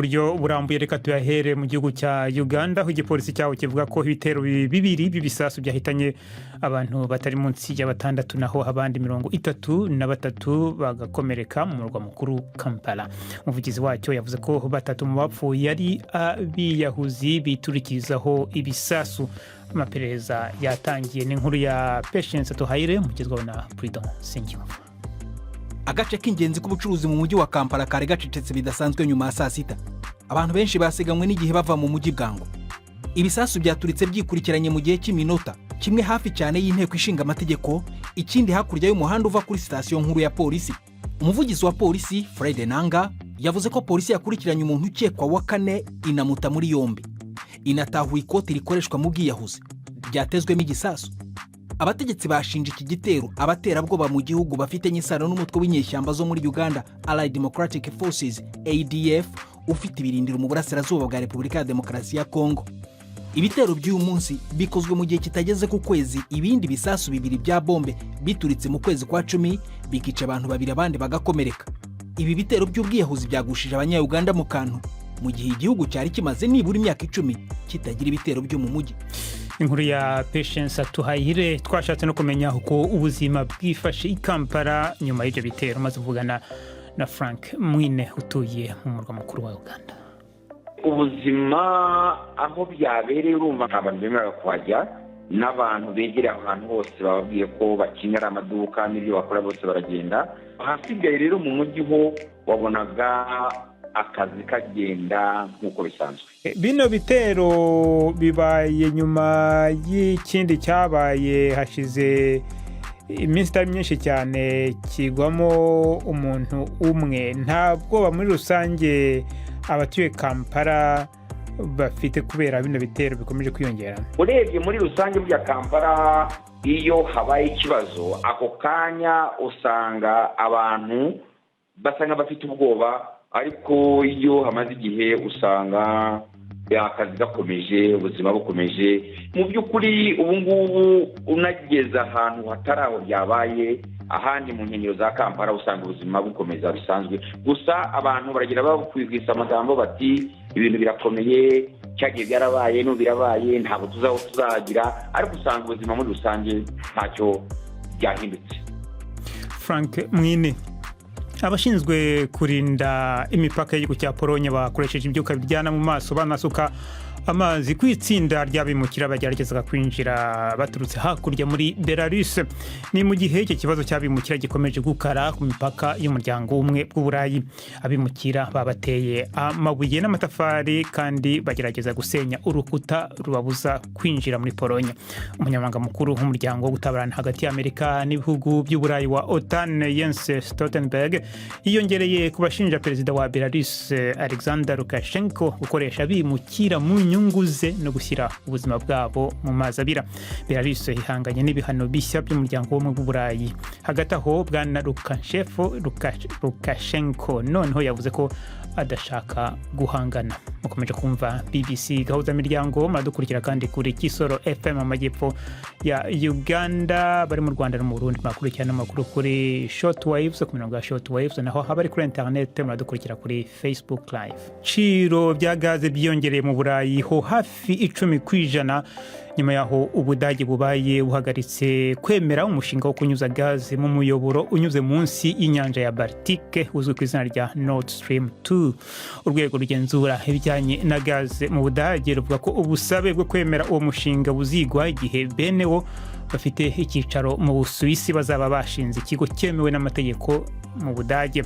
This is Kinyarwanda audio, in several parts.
buryo burambuye reka tuyahere mu gihugu cya Uganda aho igipolisi cyaho kivuga ko ibitero bibiri by'ibisasu byahitanye abantu batari munsi ya batandatu naho abandi 33 bagakomereka mu murwa mukuru Kampala. Umuvugizi wacyo yavuze ko batatu mu bapfuye ari abiyahuzi biturikizaho ibisasu. Amaperereza yatangiye n'inkuru ya Patience Tohaire mugezweho na Prudence Singiyumva. Agace k'ingenzi k'ubucuruzi mu mujyi wa Kampala kare gacecetse bidasanzwe nyuma ya saa sita. Abantu benshi basiganywe n'igihe bava mu mujyi bwangu. Ibisasu byaturitse byikurikiranye mu gihe cy'iminota, kimwe hafi cyane y'inteko ishinga amategeko, ikindi hakurya y'umuhanda uva kuri sitasiyo nkuru ya polisi. Umuvugizi wa polisi Fred Nanga yavuze ko polisi yakurikiranye umuntu ukekwa wa kane inamuta muri yombi. Inatahuye ikoti rikoreshwa mu bwiyahuzi ryatezwemo igisasu. Abategetsi bashinje iki gitero abaterabwoba mu gihugu bafitanye isano n'umutwe w'inyeshyamba zo muri Uganda Allied Democratic Forces ADF ufite ibirindiro mu burasirazuba bwa Repubulika ya Demokarasi ya Kongo. Ibitero by'uyu munsi bikozwe mu gihe kitageze ku kwezi ibindi bisasu bibiri bya bombe bituritse mu kwezi kwa 10 bikica abantu babiri abandi bagakomereka. Ibi bitero by'ubwiyahuzi byagushije abanya-Uganda mu kantu mu gihe igihugu cyari kimaze nibura imyaka 10 kitagira ibitero byo mu mujyi. Inkuru ya Patience Tohaire twashatse no kumenya uko ubuzima bwifashe i Kampala nyuma y'ibyo bitero maze kuvugana na Frank Mwine utuye mu murwa mukuru wa Uganda. Ubuzima aho byabereye urumva abantu bemera kuhajya n'abantu begera ahantu hose bababwiye ko bakinira amaduka n'ibyo bakora bose baragenda. Hasigaye rero mu mujyi ho wabonaga akazi kagenda nk'uko bisanzwe. Bino bitero bibaye nyuma y'ikindi cyabaye hashize iminsi myinshi cyane kigwamo umuntu umwe. Ntabwo muri rusange abatuye Kampala bafite kubera bino bitero bikomeje kwiyongera. Urebye muri rusange bya Kampala iyo habaye ikibazo ako kanya usanga abantu basanga bafite ubwoba, ariko iyo hamaze igihe usanga akazi gakomeje, ubuzima bukomeje. Mu by'ukuri ubu ngubu unageza ahantu hataraho byabaye ahandi mu nkengero za Kampala usanga ubuzima bukomeza bisanzwe. Gusa abantu baragira bakwigisa amagambo bati ibintu birakomeye, cyagiye byarabaye no birabaye ntabwo tuzaho tuzagira, ariko usanga ubuzima muri rusange ntacyo byahindutse. Frank Mwine. Abashinzwe kurinda imipaka y'igihugu cya Pologne bakoresheje ibyuka bijyana mu maso banasuka amazi kwitsinda ry'abimukira bagerageza kwinjira baturutse hakurya muri Belarus. Ni mu gihe iki kibazo cy'abimukira gikomeje gukara ku mipaka y'umuryango umwe bw'Uburayi. Abimukira babateye amabuye n'amatafari kandi bagerageza gusenya urukuta rubabuza kwinjira muri Pologne. Umunyamabanga mukuru w'umuryango wo gutabarana hagati y'Amerika n'ibihugu by'Uburayi wa OTAN Jens Stoltenberg yiyongereye kubashinja perezida wa Belarus Alexander Lukashenko gukoresha abimukira mu nyunguze no gushyira ubuzima bwabo mu mazabira. Belarus ihanganye n'ibihano bishya by'umuryango wo mu Burayi. Hagati aho bwana Lukashenko noneho yavuze ko adashaka guhangana. Mukomeje kumva BBC gahuza miryango madukurikira kandi kuri Kisoro FM amajyepfo ya Uganda, bari mu Rwanda no mu Burundi makurikirana amakuru kuri shortwaves ku mirongo ya shortwaves, naho habari kuri internet madukurikira kuri Facebook live. Ciro bya gaze byiyongereye mu Burayi ho hafi 10% nyuma yaho Ubudage bubaye buhagaritse kwemera umushinga wo kunyuza gaze mu muyoboro unyuze munsi y'inyanja ya Baltike uzwi ku izina rya Nord Stream 2. Urwego rugenzura ibijyanye na gaze mu Budage ruvuga ko ubusabe bwo kwemera uwo mushinga buzigwa igihe benewo bafite icyicaro mu Busuwisi bazaba bashinze ikigo cyemewe n'amategeko mu Budage.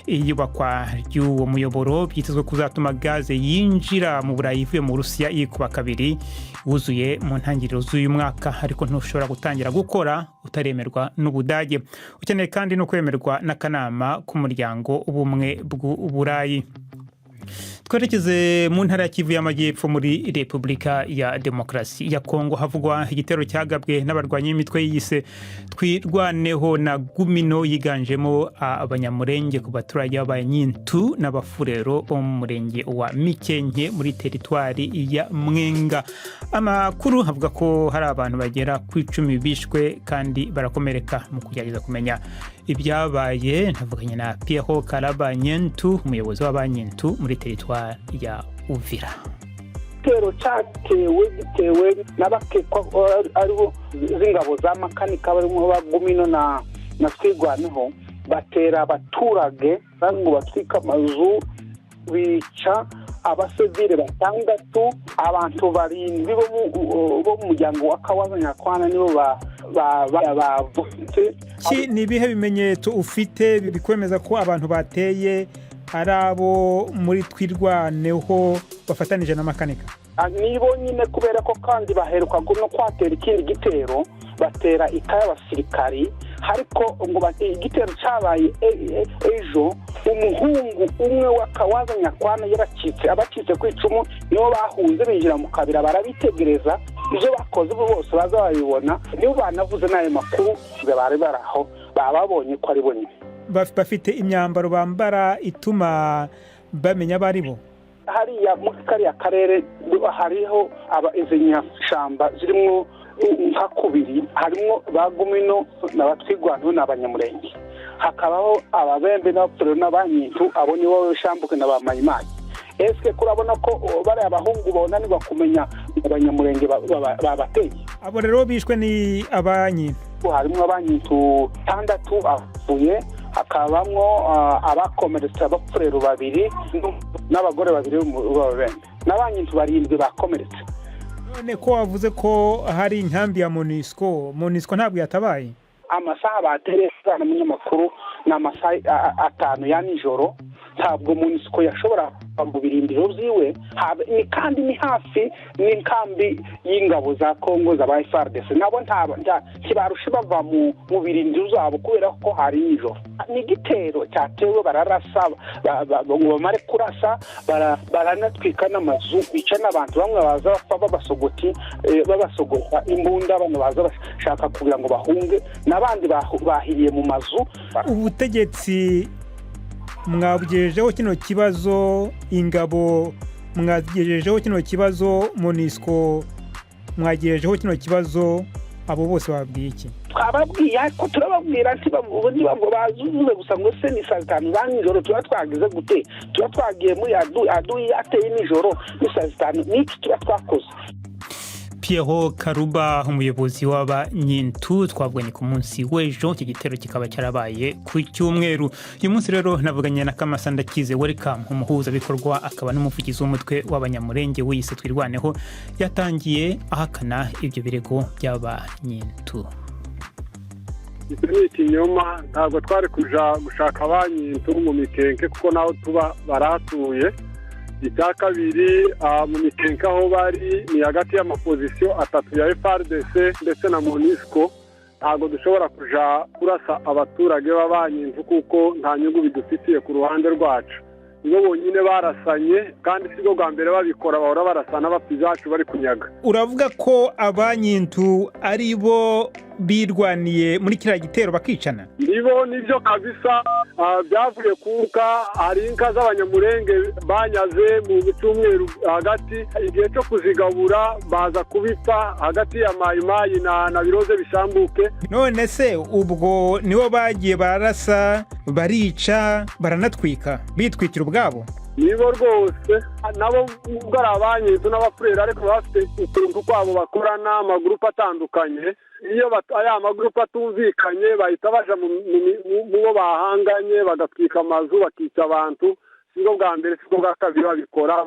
Iyubakwa ry'uwo muyoboro byitezwe kuzatuma gaze yinjira mu Burayi ivuye mu Rusiya yikuba kabiri, wuzuye mu ntangiriro z'uyu mwaka, ariko ntushobora gutangira gukora utaremerwa n'Ubudage. Ukeneye kandi no kwemerwa n'akanama k'umuryango ubumwe bw'Uburayi. Twerekeze mu ntara ya Kivu y'Amajyepfo muri Repubulika ya Demokarasi ya Kongo havugwa igitero cyagabwe n'abarwanyi b'imitwe yise twirwaneho na Gumino yiganjemo abanyamurenge ku baturage b'Abanyintu n'Abafurero bo mu murenge wa Mikenke muri teritwari ya Mwenga. Amakuru havuga ko hari abantu bagera ku 10 bishwe kandi barakomereka. Mu kugerageza kumenya ibyabaye ntavuganye na Pierre Karabanyentu umuyobozi w'abanyentu muri teritwari ya Uvira. Igitero gitewe n'abakekwa aribo z'ingabo za makanika barimo bagumino na twigwaneho batera abaturage ngo batwika amazu bica abasivile batandatu abantu barindwi bo mu muryango wa Kawazanyakwana nibo bavutse. Ni ibihe bimenyetso ufite bikwemeza ko abantu bateye ari abo muri twirwaneho bafatanije na makanika? Nibo nyine kubera ko kandi baheruka no kwatera ikindi gitero batera y'abasirikari ariko ngo igitero cyabaye ejo umuhungu umwe wa Kawazanyakwana yaracitse abacitse ku icumu nibo bahunze binjira mu kabira barabitegereza ibyo bakoze bose baza babibona nibo banavuze n'ayo makuru bari baraho bababonye ko ari bo nyine bafite imyambaro bambara ituma bamenya bari bo. Hariya muri kariya karere hariho izi nyashamba zirimo nka kubiri harimo bagumino n'abatwigwantu n'abanyamurenge hakabaho ababembe n'abapfuro n'abanyintu abo nibo shambuke n'abamayimayi. Eske kurabona ko bari abahungu bonanirwa kumenya abanyamurenge babateye? Abo rero bishwe ni abanyintu. Harimo abanyintu 6 bapfuye hakabamwo abakomeretse abapfurero 2 n'abagore 2 b'ababembe n'abanyintu 7 bakomeretse. None ko wavuze ko hari inkambi ya MONUSCO ntabwo yatabaye? Amasaha bateresa n'umunyamakuru n'amasaha 5 ya nijoro ntabwo MONUSCO yashobora mu birindiro byiwe ni kandi ni hafi n'inkambi y'ingabo za Kongo za FARDC nabo ntibarushe bava mu birindiro zabo kubera ko hari nijoro. Ni igitero cyatewe bararasa ngo bamare kurasa baranatwika n'amazu bica n'abantu bamwe baza bapfa babasogota imbunda abantu baza bashaka kugira ngo bahunge n'abandi bahiriye mu mazu. Ubutegetsi mwabugejejeho kino kibazo, ingabo mwagejejeho kino kibazo, MONUSCO mwagejejeho kino kibazo, abo bose babwiye iki? Twababwiye ko turababwira ati ubundi bamwe bazuze gusa ngo se ni saa 5 za nijoro tuba twagize gute, tuba twagiye muri adu yateye nijoro ni saa 5 n'iki tuba twakoze. Pierre Karuba umuyobozi w'abanyintu twavuganye ku munsi w'ejo iki gitero kikaba cyarabaye ku cyumweru. Uyu munsi rero navuganye na Kamasanda Kize welcome umuhuza bikorwa akaba n'umuvugizi w'umutwe w'abanyamurenge w'iyise twirwaneho yatangiye ahakana ibyo birego by'abanyintu. Ikinyoma ntabwo twari kuja gushaka abanyintu mu mikenke kuko naho tuba baratuye. Icya kabiri mu mikenke aho bari ni hagati y'amapozisiyo 3 ya FARDC ndetse na MONUSCO. Ntabwo dushobora kuja kurasa abaturage b'abanyintu kuko nta nyungu bidufitiye ku ruhande rwacu. Nibo bonyine barasanye kandi sigo bwa mbere babikora bahora barasana bapizacu bari kunyaga. Uravuga ko abanyintu ari bo birwaniye muri kiriya gitero bakicana? Nibo nibyo kabisa byavuye kuka hari inka z'abanyamurenge banyaze mu cyumweru hagati igihe cyo kuzigabura baza kubipfa hagati ya mayimayi na biroze bishambuke. None se ubwo nibo bagiye barasa barica baranatwika bitwikira ubwabo? Nibo rwose nabo ubwo abanyintu n'abapfurera ariko bafite utuntu kwabo bakorana amagurupe atandukanye. Iyo aya magurupe atumvikanye bahita baja mu bo bahanganye bagatwika amazu bakica abantu. Sigo bwa mbere sigo bwa kabiri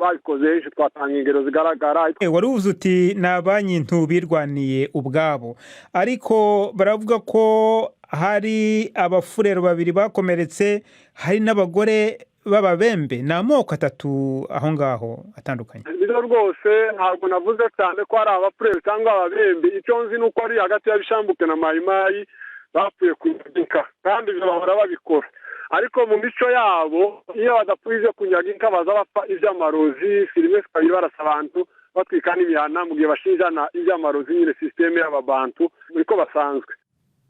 babikoze henshi twatanga ingero zigaragara. Wari uvuze uti n'abanyintu birwaniye ubwabo ariko baravuga ko hari abafurero 2 bakomeretse hari n'abagore b'ababembe na moko 3 aho ngaho atandukanye. Bizo rwose ntabwo navuze cyane ko ari abafurero cyangwa ababembe. Icyo nzi nuko ari hagati y'abishambuke na mayimayi bapfuye kunyaga kandi ibyo bahora babikora. Ariko mu mico yabo iyo badapfuye kunyaga inka baza bapfa iby'amarozi filime sikari barasa abantu batwika n'imihana mu gihe bashinjana iby'amarozi nyine systeme y'ababantu niko basanzwe.